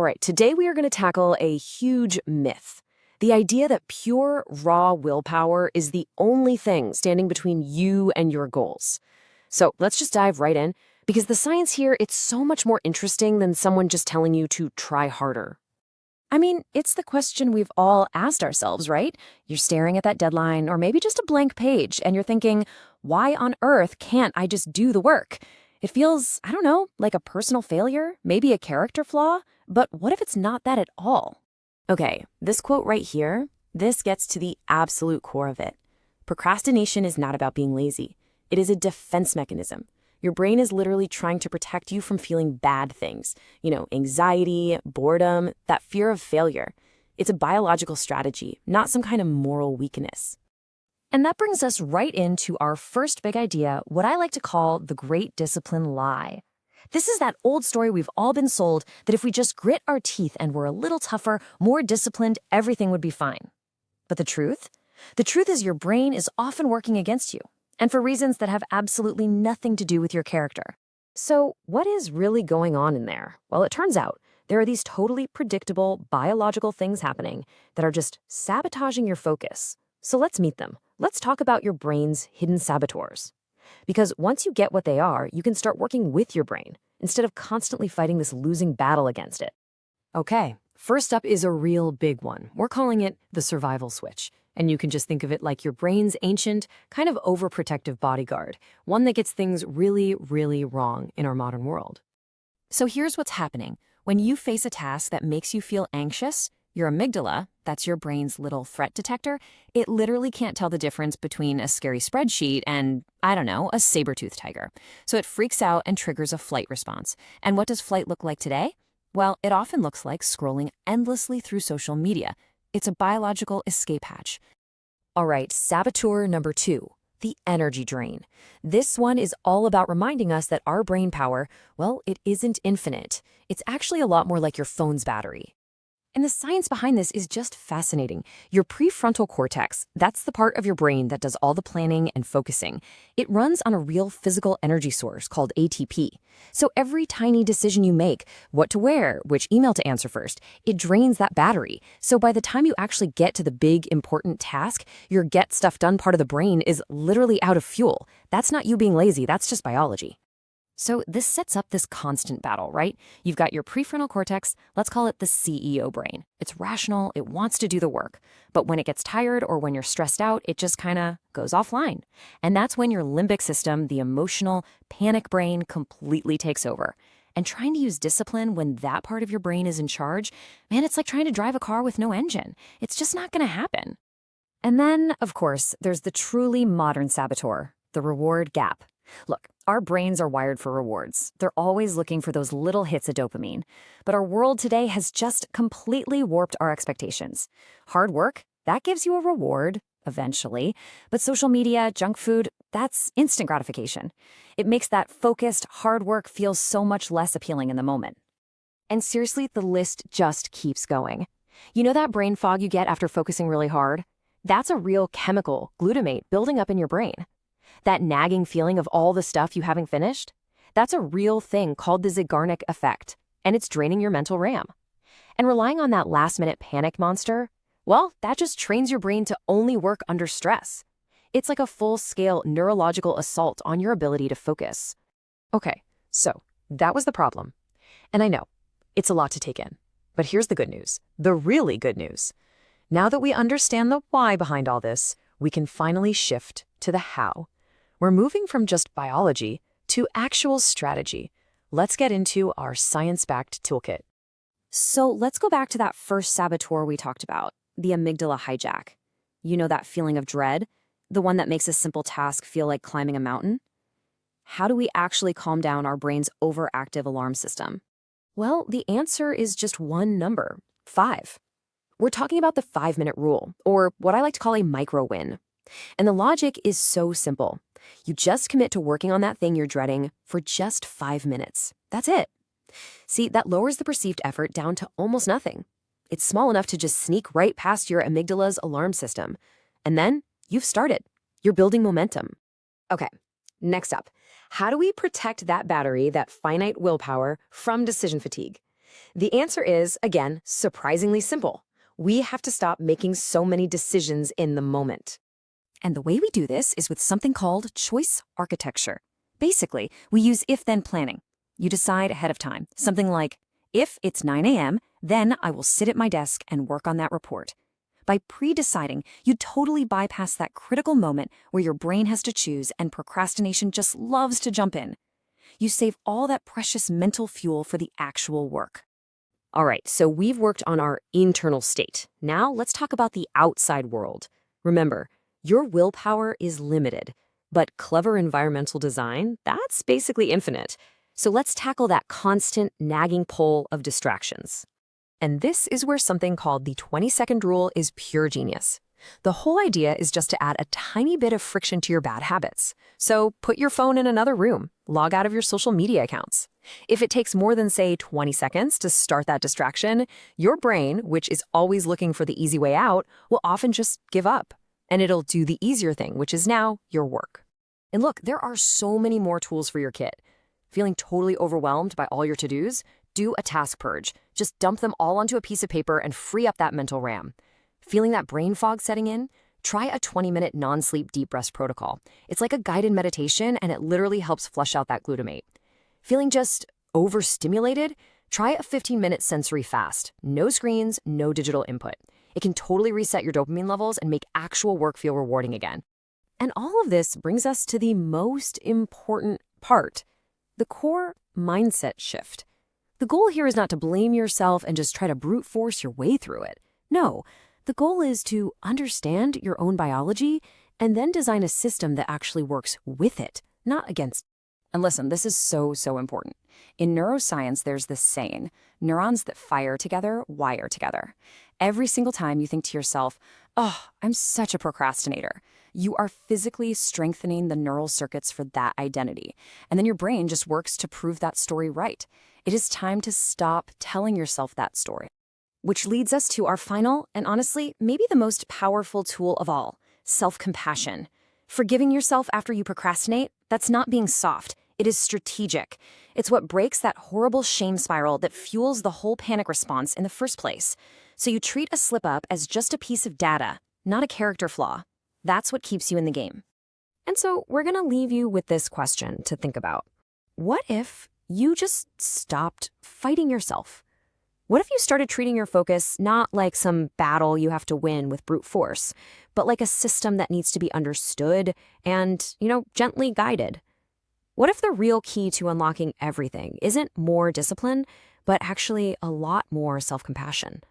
All right, today we are going to tackle a huge myth. The idea that pure, raw willpower is the only thing standing between you and your goals. So let's just dive right in, because the science here, it's so much more interesting than someone just telling you to try harder. I mean, it's the question we've all asked ourselves, right? You're staring at that deadline or maybe just a blank page, and you're thinking, why on earth can't I just do the work? It feels, I don't know, like a personal failure, maybe a character flaw, but what if it's not that at all? Okay, this quote right here, this gets to the absolute core of it. Procrastination is not about being lazy. It is a defense mechanism. Your brain is literally trying to protect you from feeling bad things. Anxiety, boredom, that fear of failure. It's a biological strategy, not some kind of moral weakness. And that brings us right into our first big idea, what I like to call the great discipline lie. This is that old story we've all been sold that if we just grit our teeth and were a little tougher, more disciplined, everything would be fine. But the truth? The truth is your brain is often working against you, and for reasons that have absolutely nothing to do with your character. So what is really going on in there? Well, it turns out there are these totally predictable biological things happening that are just sabotaging your focus. So let's meet them. Let's talk about your brain's hidden saboteurs. Because once you get what they are, you can start working with your brain instead of constantly fighting this losing battle against it. Okay, first up is a real big one. We're calling it the survival switch. And you can just think of it like your brain's ancient, kind of overprotective bodyguard, one that gets things really, really wrong in our modern world. So here's what's happening. When you face a task that makes you feel anxious, your amygdala, that's your brain's little threat detector, it literally can't tell the difference between a scary spreadsheet and, I don't know, a saber-toothed tiger. So it freaks out and triggers a flight response. And what does flight look like today? Well, it often looks like scrolling endlessly through social media. It's a biological escape hatch. All right, saboteur number 2, the energy drain. This one is all about reminding us that our brain power, well, it isn't infinite. It's actually a lot more like your phone's battery. And the science behind this is just fascinating. Your prefrontal cortex, that's the part of your brain that does all the planning and focusing. It runs on a real physical energy source called ATP. So every tiny decision you make, what to wear, which email to answer first, it drains that battery. So by the time you actually get to the big, important task, your get stuff done part of the brain is literally out of fuel. That's not you being lazy, that's just biology. So this sets up this constant battle, right? You've got your prefrontal cortex, let's call it the CEO brain. It's rational, it wants to do the work. But when it gets tired or when you're stressed out, it just kind of goes offline. And that's when your limbic system, the emotional, panic brain, completely takes over. And trying to use discipline when that part of your brain is in charge, man, it's like trying to drive a car with no engine. It's just not going to happen. And then, of course, there's the truly modern saboteur, the reward gap. Look, our brains are wired for rewards. They're always looking for those little hits of dopamine. But our world today has just completely warped our expectations. Hard work, that gives you a reward, eventually. But social media, junk food, that's instant gratification. It makes that focused, hard work feel so much less appealing in the moment. And seriously, the list just keeps going. You know that brain fog you get after focusing really hard? That's a real chemical, glutamate, building up in your brain. That nagging feeling of all the stuff you haven't finished? That's a real thing called the Zeigarnik effect, and it's draining your mental RAM. And relying on that last-minute panic monster, well, that just trains your brain to only work under stress. It's like a full-scale neurological assault on your ability to focus. Okay, so that was the problem. And I know, it's a lot to take in. But here's the good news, the really good news. Now that we understand the why behind all this, we can finally shift to the how. We're moving from just biology to actual strategy. Let's get into our science-backed toolkit. So let's go back to that first saboteur we talked about, the amygdala hijack. You know that feeling of dread? The one that makes a simple task feel like climbing a mountain? How do we actually calm down our brain's overactive alarm system? Well, the answer is just one number, 5. We're talking about the 5-minute rule, or what I like to call a micro win. And the logic is so simple. You just commit to working on that thing you're dreading for just 5 minutes. That's it. See, that lowers the perceived effort down to almost nothing. It's small enough to just sneak right past your amygdala's alarm system. And then you've started. You're building momentum. Okay, next up. How do we protect that battery, that finite willpower, from decision fatigue? The answer is, again, surprisingly simple. We have to stop making so many decisions in the moment. And the way we do this is with something called choice architecture. Basically, we use if-then planning. You decide ahead of time, something like, if it's 9 a.m., then I will sit at my desk and work on that report. By pre-deciding, you totally bypass that critical moment where your brain has to choose and procrastination just loves to jump in. You save all that precious mental fuel for the actual work. All right, so we've worked on our internal state. Now let's talk about the outside world. Remember, your willpower is limited, but clever environmental design, that's basically infinite. So let's tackle that constant nagging pull of distractions. And this is where something called the 20-second rule is pure genius. The whole idea is just to add a tiny bit of friction to your bad habits. So put your phone in another room, log out of your social media accounts. If it takes more than, say, 20 seconds to start that distraction, your brain, which is always looking for the easy way out, will often just give up. And it'll do the easier thing, which is now your work. And look, there are so many more tools for your kit. Feeling totally overwhelmed by all your to-dos? Do a task purge. Just dump them all onto a piece of paper and free up that mental RAM. Feeling that brain fog setting in? Try a 20-minute non-sleep deep rest protocol. It's like a guided meditation, and it literally helps flush out that glutamate. Feeling just overstimulated? Try a 15-minute sensory fast. No screens, no digital input. It can totally reset your dopamine levels and make actual work feel rewarding again. And all of this brings us to the most important part, the core mindset shift. The goal here is not to blame yourself and just try to brute force your way through it. No, the goal is to understand your own biology and then design a system that actually works with it, not against it. And listen, this is so important. In neuroscience, there's this saying, neurons that fire together wire together. Every single time you think to yourself, oh, I'm such a procrastinator, you are physically strengthening the neural circuits for that identity. And then your brain just works to prove that story right. It is time to stop telling yourself that story. Which leads us to our final, and honestly, maybe the most powerful tool of all, self-compassion. Forgiving yourself after you procrastinate, that's not being soft. It is strategic. It's what breaks that horrible shame spiral that fuels the whole panic response in the first place. So you treat a slip-up as just a piece of data, not a character flaw. That's what keeps you in the game. And so we're going to leave you with this question to think about. What if you just stopped fighting yourself? What if you started treating your focus not like some battle you have to win with brute force, but like a system that needs to be understood and, gently guided? What if the real key to unlocking everything isn't more discipline, but actually a lot more self-compassion?